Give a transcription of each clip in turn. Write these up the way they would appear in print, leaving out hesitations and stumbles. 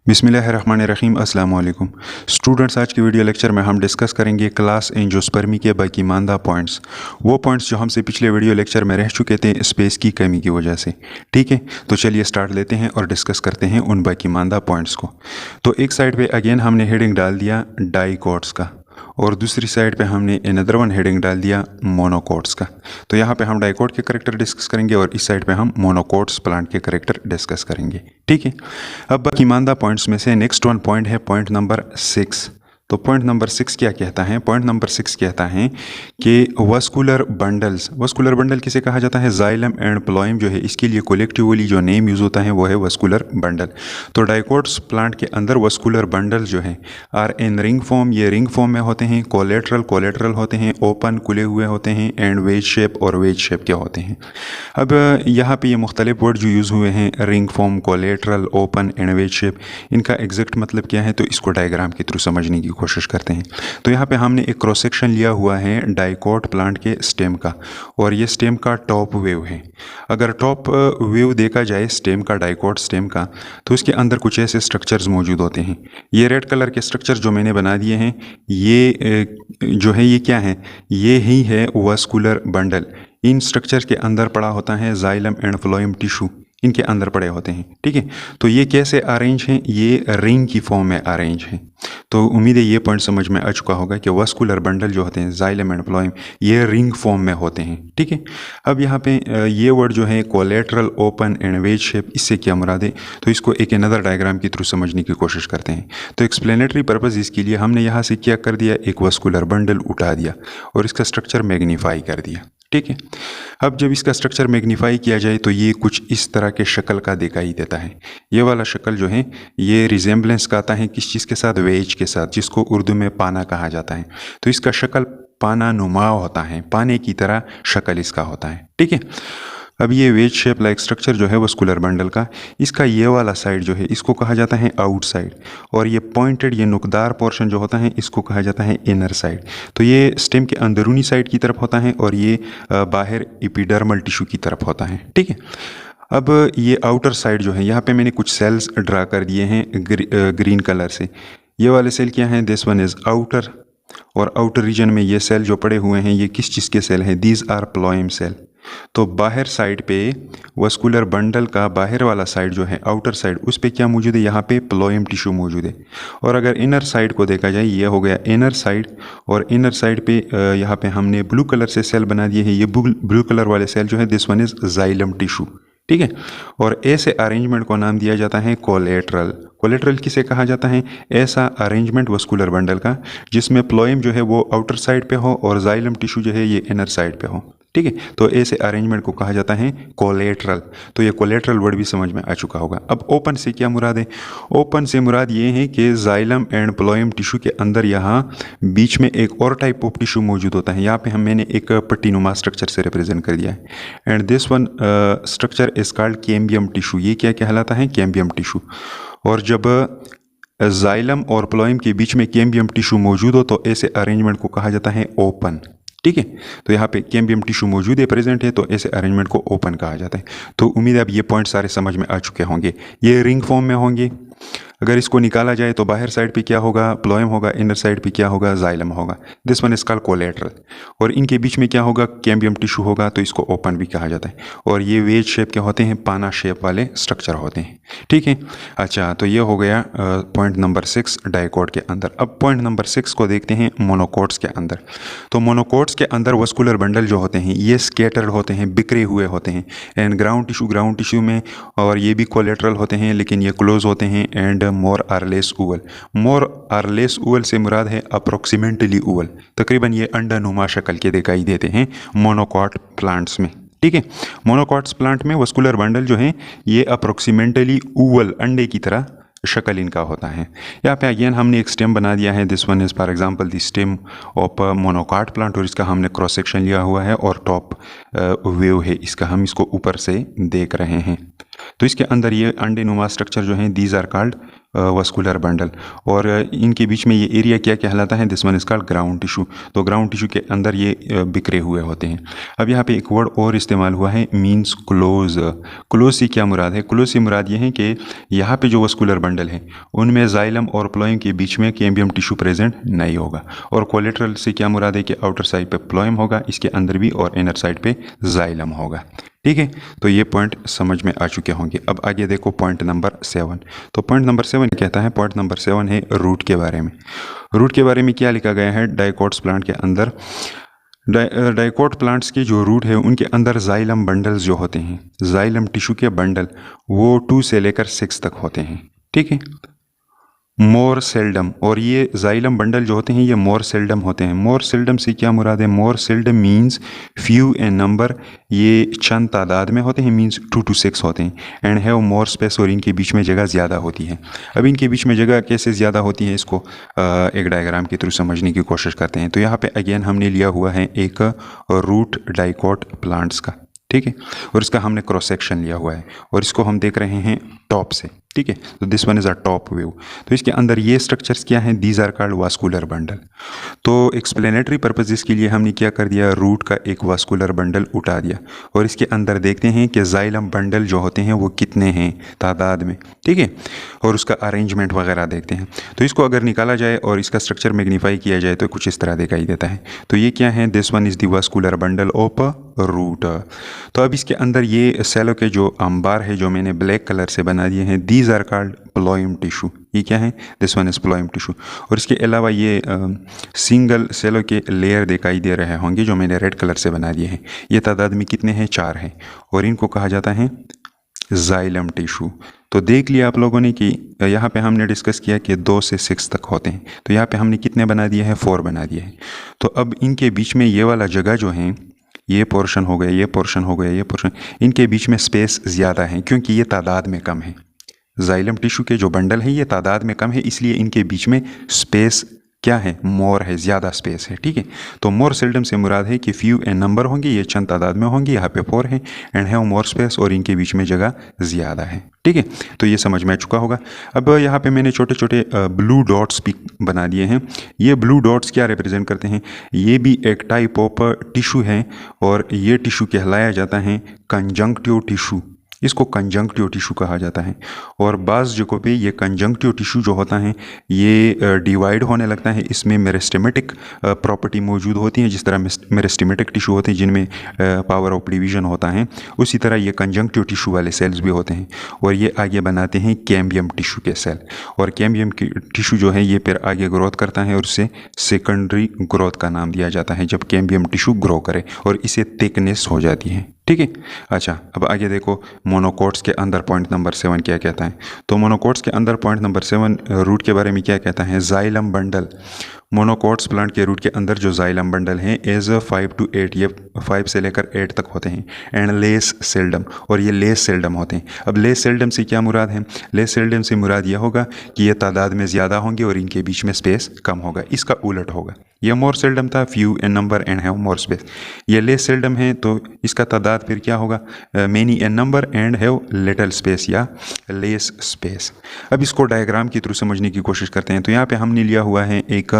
बिस्मिल्लाहिर्रहमानिर्रहीम अस्सलाम वालेकुम स्टूडेंट्स। आज के वीडियो लेक्चर में हम डिस्कस करेंगे क्लास एंजियोस्पर्मी के बाकीमानदा पॉइंट्स, वो पॉइंट्स जो हमसे पिछले वीडियो लेक्चर में रह चुके थे स्पेस की कमी की वजह से। ठीक है, तो चलिए स्टार्ट लेते हैं और डिस्कस करते हैं उन बाकीमानदा पॉइंट्स को। तो एक साइड पे अगेन हमने हेडिंग डाल दिया डाइकोट्स का, और दूसरी साइड पे हमने अनदर वन हेडिंग डाल दिया मोनोकोट्स का। तो यहाँ पे हम डाइकोट के करेक्टर डिस्कस करेंगे और इस साइड पे हम मोनोकोट्स प्लांट के करेक्टर डिस्कस करेंगे। ठीक है, अब बाकीमानदा पॉइंट्स में से नेक्स्ट वन पॉइंट है पॉइंट नंबर 6। तो पॉइंट नंबर 6 क्या कहता है? पॉइंट नंबर 6 कहता है कि वस्कुलर बंडल किसे कहा जाता है? जाइलम एंड प्लोएम जो है इसके लिए कोलेक्टिवली जो नेम यूज़ होता है वो है वस्कुलर बंडल। तो डाइकोट्स प्लांट के अंदर वस्कुलर बंडल जो है आर इन रिंग फॉर्म, ये रिंग फॉर्म में होते हैं। कोलेट्रल होते हैं, ओपन खुले हुए होते हैं, एंड वेज शेप और वेज शेप के होते हैं। अब यहाँ पे ये मुख्तलिफ वर्ड जो यूज़ हुए हैं, ring form, collateral, open and veg shape, इनका एग्जैक्ट मतलब क्या है तो इसको डायग्राम के थ्रू समझने की कोशिश करते हैं। तो यहाँ पे हमने एक क्रॉस सेक्शन लिया हुआ है डाइकोट प्लांट के स्टेम का, और ये स्टेम का टॉप वेव है। अगर टॉप वेव देखा जाए स्टेम का, डाइकोट स्टेम का, तो इसके अंदर कुछ ऐसे स्ट्रक्चर्स मौजूद होते हैं। ये रेड कलर के स्ट्रक्चर जो मैंने बना दिए हैं, ये जो है ये क्या है? ये ही है वस्कुलर बंडल। इन स्ट्रक्चर के अंदर पड़ा होता है जाइलम एंड फ्लोएम टिश्यू, इनके अंदर पड़े होते हैं। ठीक है, तो ये कैसे अरेंज हैं? ये रिंग की फॉर्म में अरेंज हैं। तो उम्मीद है ये पॉइंट समझ में आ चुका होगा कि वस्कुलर बंडल जो होते हैं जाइलम एंड फ्लोएम, ये रिंग फॉर्म में होते हैं। ठीक है, अब यहाँ पे ये वर्ड जो है collateral, open and veg shape, इससे क्या मुराद है तो इसको एक अनदर डायग्राम के थ्रू समझने की कोशिश करते हैं। तो एक्सप्लेनेटरी पर्पज इसके लिए हमने यहाँ से क्या कर दिया, एक वस्कुलर बंडल उठा दिया और इसका स्ट्रक्चर मैग्नीफाई कर दिया। ठीक है, अब जब इसका स्ट्रक्चर मैग्नीफाई किया जाए तो ये कुछ इस तरह के शक्ल का दिखाई देता है। ये वाला शक्ल जो है ये रिजेम्बलेंस का आता है किस चीज़ के साथ? वेज के साथ, जिसको उर्दू में पाना कहा जाता है। तो इसका शक्ल पाना नुमा होता है, पाने की तरह शक्ल इसका होता है। ठीक है, अब ये वेज शेप लाइक स्ट्रक्चर जो है वस्कुलर बंडल का, इसका ये वाला साइड जो है इसको कहा जाता है आउटसाइड, और ये पॉइंटेड, ये नुकदार पोर्शन जो होता है इसको कहा जाता है इनर साइड। तो ये स्टेम के अंदरूनी साइड की तरफ होता है और ये बाहर एपिडर्मल टिश्यू की तरफ होता है। ठीक है, अब ये आउटर साइड जो है यहाँ पे मैंने कुछ सेल्स ड्रा कर दिए हैं ग्रीन कलर से। ये वाले सेल क्या हैं? दिस वन इज़ आउटर, और आउटर रीजन में ये सेल जो पड़े हुए हैं ये किस चीज़ के सेल हैं? These are phloem cell. तो बाहर साइड पे वस्कुलर बंडल का बाहर वाला साइड जो है आउटर साइड, उस पे क्या मौजूद है? यहाँ पे प्लोएम टिश्यू मौजूद है। और अगर इनर साइड को देखा जाए, ये हो गया इनर साइड, और इनर साइड पे यहाँ पे हमने ब्लू कलर से सेल बना दिए हैं। ये ब्लू कलर वाले सेल जो है this one is xylem tissue. ठीक है, और ऐसे अरेंजमेंट को नाम दिया जाता है कोलेट्रल। कोलेट्रल किसे कहा जाता है? ऐसा अरेंजमेंट वस्कुलर बंडल का जिसमें प्लोएम जो है वो आउटर साइड पे हो और जाइलम टिश्यू जो है ये इनर साइड पे हो। ठीक है, तो ऐसे अरेंजमेंट को कहा जाता है कोलेट्रल। तो ये कोलेट्रल वर्ड भी समझ में आ चुका होगा। अब ओपन से क्या मुराद है? ओपन से मुराद ये है कि जाइलम एंड प्लोएम टिश्यू के अंदर यहाँ बीच में एक और टाइप ऑफ टिश्यू मौजूद होता है। यहाँ पे मैंने एक पट्टीनुमा स्ट्रक्चर से रिप्रेजेंट कर दिया है, and this one structure is called cambium tissue. ये क्या कहलाता है? Cambium tissue. और जब जाइलम और प्लोएम के बीच में कैम्बियम टिश्यू मौजूद हो तो ऐसे अरेंजमेंट को कहा जाता है ओपन। ठीक है, तो यहाँ पे कैम्बियम टिश्यू मौजूद है, प्रेजेंट है, तो ऐसे अरेंजमेंट को ओपन कहा जाता है। तो उम्मीद है अब ये पॉइंट सारे समझ में आ चुके होंगे। ये रिंग फॉर्म में होंगे। अगर इसको निकाला जाए तो बाहर साइड पे क्या होगा? प्लोएम होगा, इनर साइड पे क्या होगा? जाइलम होगा। This one is called collateral. और इनके बीच में क्या होगा? कैम्बियम टिश्यू होगा, तो इसको ओपन भी कहा जाता है। और ये वेज शेप के होते हैं, पाना शेप वाले स्ट्रक्चर होते हैं। ठीक है, अच्छा, तो ये हो गया पॉइंट नंबर 6 डाइकोट के अंदर। अब पॉइंट नंबर 6 को देखते हैं मोनोकोट्स के अंदर। तो मोनोकोट्स के अंदर वस्कुलर बंडल जो होते हैं ये स्कैटर्ड होते हैं, बिखरे हुए होते हैं। एंड ग्राउंड टिश्यू में, और ये भी कोलेट्रल होते हैं लेकिन ये क्लोज होते हैं, and more or less oval. More or less oval से मुराद है अप्रोक्सीमेटली ओवल, तकरीबन ये अंडा नुमा शक्ल के दिखाई देते हैं मोनोकॉट प्लांट्स में। ठीक है, मोनोकॉट्स प्लांट में वस्कुलर बंडल जो है ये अप्रोक्सीमेटली ओवल, अंडे की तरह शक्ल इनका होता है। यहाँ पे अगेन हमने एक स्टेम बना दिया है। This one is for example the stem of monocot plant, और इसका हमने क्रॉस सेक्शन लिया हुआ है और टॉप वेव है इसका, हम इसको ऊपर से देख रहे हैं। तो इसके अंदर ये अंडे नुमा स्ट्रक्चर जो हैं these are called vascular bundle, और इनके बीच में ये एरिया क्या कहलाता है, this one is called ground tissue. तो ग्राउंड टिश्यू के अंदर ये बिखरे हुए होते हैं। अब यहाँ पे एक वर्ड और इस्तेमाल हुआ है, मीन्स क्लोज। क्लोज से क्या मुराद है? क्लोज से मुराद ये है कि यहाँ पे जो वस्कुलर बंडल है उनमें जाइलम और प्लोएम के बीच में कैम्बियम टिश्यू प्रेजेंट नहीं होगा। और कोलेट्रल से क्या मुराद है कि आउटर साइड पे प्लोएम होगा, इसके अंदर भी, और इनर साइड पे जाइलम होगा। ठीक है, तो ये पॉइंट समझ में आ चुके होंगे। अब आगे देखो पॉइंट नंबर 7। तो पॉइंट नंबर 7 कहता है, पॉइंट नंबर 7 है रूट के बारे में। रूट के बारे में क्या लिखा गया है? डाइकोट्स प्लांट के अंदर डाइकोट प्लांट्स के जो रूट है उनके अंदर जाइलम बंडल्स जो होते हैं, जाइलम टिश्यू के बंडल, वो 2 से लेकर 6 तक होते हैं। ठीक है, मोर सेल्डम, और ये जाइलम बंडल जो होते हैं ये मोर सेल्डम होते हैं। मोर सेल्डम से क्या मुराद है? More seldom means few in number, ये चंद तादाद में होते हैं, मीन्स 2 to 6 होते हैं, एंड हैव मोर स्पेस, और इनके बीच में जगह ज़्यादा होती है। अब इनके बीच में जगह कैसे ज़्यादा होती है, इसको एक डायग्राम के थ्रू समझने की कोशिश करते हैं। तो यहाँ पे अगेन हमने लिया हुआ है एक रूट डाइकोट प्लांट्स का, ठीक है, और इसका हमने क्रॉस सेक्शन लिया हुआ है, और इसको हम देख रहे हैं टॉप से। ठीक है, तो this one is a top view. तो इसके अंदर ये स्ट्रक्चर्स क्या हैं? These are called vascular bundle. तो एक्सप्लेनेटरी पर्पजेस के लिए हमने क्या कर दिया? रूट का एक वास्कुलर बंडल उठा दिया, और इसके अंदर देखते हैं कि जाइलम बंडल जो होते हैं वो कितने हैं तादाद में। ठीक है, और उसका अरेंजमेंट वगैरह देखते हैं। तो इसको अगर निकाला जाए और इसका स्ट्रक्चर मैग्नीफाई किया जाए तो कुछ इस तरह दिखाई देता है। तो ये क्या है? This one is the vascular bundle of root. तो अब इसके अंदर ये सेलो के जो अंबार है जो मैंने ब्लैक कलर से बना दिए हैं, these are called phloem tissue. ये क्या है? This one is phloem tissue. और इसके अलावा ये सिंगल सेलो के लेयर दिखाई दे रहे होंगे जो मैंने रेड कलर से बना दिए हैं। ये तादाद में कितने हैं? 4 हैं, और इनको कहा जाता है जाइलम टिश्यू। तो देख लिया आप लोगों ने कि यहाँ पे हमने डिस्कस किया कि 2 से 6 तक होते हैं। तो यहाँ पे हमने कितने बना दिए हैं? 4 बना दिए हैं। तो अब इनके बीच में ये वाला जगह जो है, ये पोर्शन हो गया, ये पोर्शन हो गया, ये पोर्शन, इनके बीच में स्पेस ज़्यादा है क्योंकि ये तादाद में कम है। जाइलम टिश्यू के जो बंडल है ये तादाद में कम है, इसलिए इनके बीच में स्पेस क्या है? मोर है, ज़्यादा स्पेस है। ठीक है, तो मोर सेल्डम से मुराद है कि फ्यू एन नंबर होंगे, ये चंद तादाद में होंगे, यहाँ पे 4 है, एंड हैव मोर स्पेस, और इनके बीच में जगह ज़्यादा है। ठीक है, तो ये समझ में आ चुका होगा। अब यहाँ पे मैंने छोटे छोटे ब्लू डॉट्स भी बना दिए हैं। ये ब्लू डॉट्स क्या रिप्रेजेंट करते हैं? ये भी एक टाइप ऑफ टिश्यू है, और ये टिश्यू कहलाया जाता है कंजंक्टिव टिश्यू। इसको कंजंक्टिव टिश्यू कहा जाता है। और बाज़ जगहों पे ये कंजंक्टिव टिश्यू जो होता है ये डिवाइड होने लगता है, इसमें मेरिस्टेमेटिक प्रॉपर्टी मौजूद होती है। जिस तरह मेरिस्टेमेटिक टिश्यू होते हैं जिनमें पावर ऑफ डिवीजन होता है, उसी तरह ये कंजंक्टिव टिश्यू वाले सेल्स भी होते हैं, और ये आगे बनाते हैं कैम्बियम टिश्यू के सेल। और कैम्बियम टिश्यू जो है ये फिर आगे ग्रोथ करता है, और उसे सेकेंडरी ग्रोथ का नाम दिया जाता है जब कैम्बियम टिश्यू ग्रो करे, और इसे थिकनेस हो जाती है। ठीक है, अच्छा अब आगे देखो मोनोकोट्स के अंदर पॉइंट नंबर 7 क्या कहता है। तो मोनोकोट्स के अंदर पॉइंट नंबर 7 रूट के बारे में क्या कहता है? Xylem bundle. मोनोकोट्स प्लांट के रूट के अंदर जो जाइलम बंडल हैं एज 5 to 8, ये 5 से लेकर 8 तक होते हैं, एंड लेस सेल्डम, और ये लेस सेल्डम होते हैं। अब लेस सेल्डम से क्या मुराद है? लेस सेल्डम से मुराद यह होगा कि ये तादाद में ज़्यादा होंगे और इनके बीच में स्पेस कम होगा। इसका उलट होगा, ये मोर सेल्डम था, few in number and have more space. ये लेस सेल्डम है तो इसका तादाद फिर क्या होगा? Many in number and have little space या लेस स्पेस। अब इसको डायग्राम के थ्रू समझने की कोशिश करते हैं। तो यहाँ पे हमने लिया हुआ है एक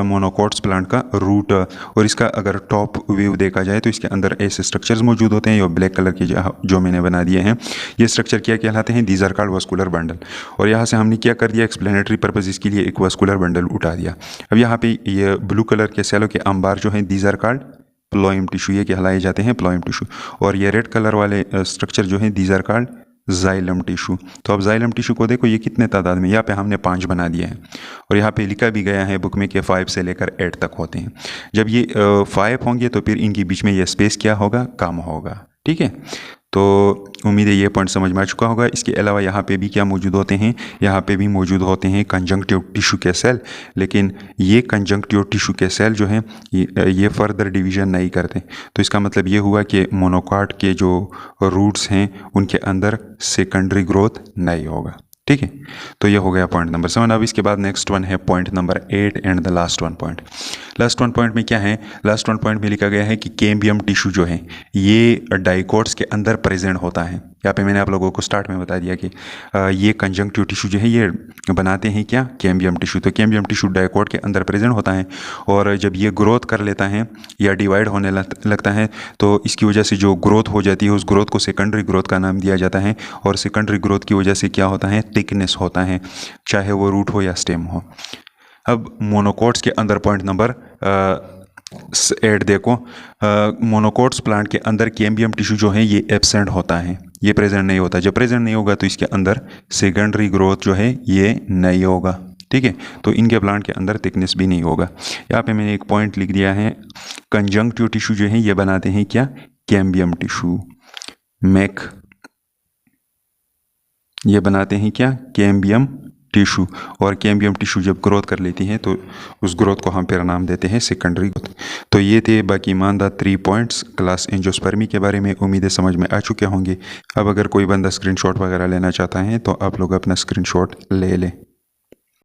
मोनोकोट्स प्लांट का रूट, और इसका अगर टॉप व्यू देखा जाए तो इसके अंदर ऐसे स्ट्रक्चर्स मौजूद होते हैं। ये ब्लैक कलर के जो मैंने बना दिए हैं, ये स्ट्रक्चर क्या कहलाते हैं? These are called vascular bundle. और यहाँ से हमने क्या कर दिया? एक्सप्लेनेटरी पर्पज इसके लिए एक वास्कुलर बंडल उठा दिया। अब यहाँ पे ये ब्लू कलर के सेलो के अंबार जो हैं these are called phloem tissue, ये कहलाए जाते हैं प्लोएम टिश्यू। और ये रेड कलर वाले स्ट्रक्चर जो हैं these are called xylem tissue. तो अब जाइलम टिश्यू को देखो ये कितने तादाद में, यहाँ पे हमने 5 बना दिए हैं, और यहाँ पे लिखा भी गया है बुक में कि 5 से लेकर 8 तक होते हैं। जब ये 5 होंगे तो फिर इनके बीच में ये स्पेस क्या होगा? कम होगा। ठीक है, तो उम्मीद है ये पॉइंट समझ में आ चुका होगा। इसके अलावा यहाँ पे भी क्या मौजूद होते हैं? यहाँ पे भी मौजूद होते हैं कंजंक्टिव टिश्यू के सेल, लेकिन ये कंजंक्टिव टिश्यू के सेल जो हैं ये फर्दर डिवीजन नहीं करते। तो इसका मतलब ये हुआ कि मोनोकॉट के जो रूट्स हैं उनके अंदर सेकेंडरी ग्रोथ नहीं होगा। ठीक है, तो ये हो गया पॉइंट नंबर 7। अब इसके बाद नेक्स्ट वन है point number 8 and the last one point. Last one point में क्या है? लास्ट वन पॉइंट में लिखा गया है कि कैम्बियम टिश्यू जो है ये डाइकोट्स के अंदर प्रेजेंट होता है। यहाँ पे मैंने आप लोगों को स्टार्ट में बता दिया कि ये कंजंक्टिव टिश्यू जो है ये बनाते हैं क्या, कैम्बियम टिश्यू। तो कैम्बियम टिश्यू डायकोट के अंदर प्रेजेंट होता है और जब ये ग्रोथ कर लेता है या डिवाइड होने लगता है तो इसकी वजह से जो ग्रोथ हो जाती है उस ग्रोथ को सेकेंडरी ग्रोथ का नाम दिया जाता है। और सेकेंडरी ग्रोथ की वजह से क्या होता है, थिकनेस होता है, चाहे वो रूट हो या स्टेम हो। अब मोनोकोट्स के अंदर पॉइंट नंबर 8 देखो, मोनोकोट्स प्लांट के अंदर कैम्बियम टिश्यू जो है ये एब्सेंट होता है, ये प्रेजेंट नहीं होता। जब प्रेजेंट नहीं होगा तो इसके अंदर सेकेंडरी ग्रोथ जो है ये नहीं होगा, ठीक है। तो इनके प्लांट के अंदर थिकनेस भी नहीं होगा। यहाँ पे मैंने एक पॉइंट लिख दिया है, कंजंक्टिव टिश्यू जो है ये बनाते हैं क्या, कैम्बियम टिश्यू। मेक ये बनाते हैं क्या, कैम्बियम टिश्यू। और कैम्बियम टिश्यू जब ग्रोथ कर लेती है तो उस ग्रोथ को हम फिर नाम देते हैं सेकेंडरी ग्रोथ। तो ये थे बाकी मानदा 3 पॉइंट्स क्लास एंजियोस्पर्मी के बारे में। उम्मीद है समझ में आ चुके होंगे। अब अगर कोई बंदा स्क्रीनशॉट वगैरह लेना चाहता है तो आप लोग अपना स्क्रीनशॉट ले लें।